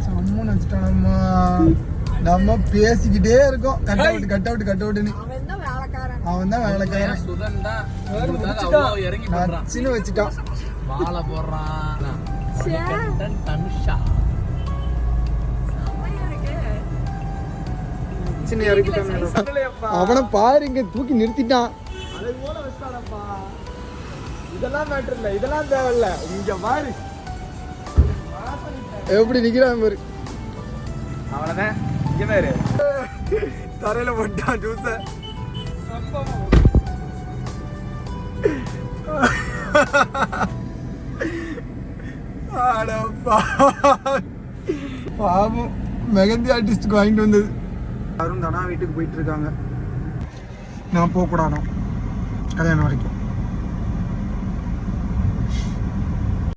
Summon வச்சுட்டானம்மா. நம்ம பேசிக்கிட்டே இருக்கோம். கட் அவுட்னு. அவன் தான் வேலைக்காரன். நச்சுன்னு வச்சுட்டான். மாலை போடுறான். அவனை பாரு இங்க தூக்கி நிறுத்திட்டான். இதெல்லாம் மேட்டர் இல்ல, இதெல்லாம் தேவையில்ல. இங்க பாரு எப்படி நிக்கிறான் பாரு. அவ்வளவுதான். இங்க பாரு தரையில போட்டான் ஜூஸ. பாவம் மெகந்தி ஆர்டிஸ்டுக்கு வாங்கிட்டு வந்தது. யாரும் தானா வீட்டுக்கு போயிட்டு இருக்காங்க. நான் போகக்கூடாதான் கல்யாணம் வரைக்கும்.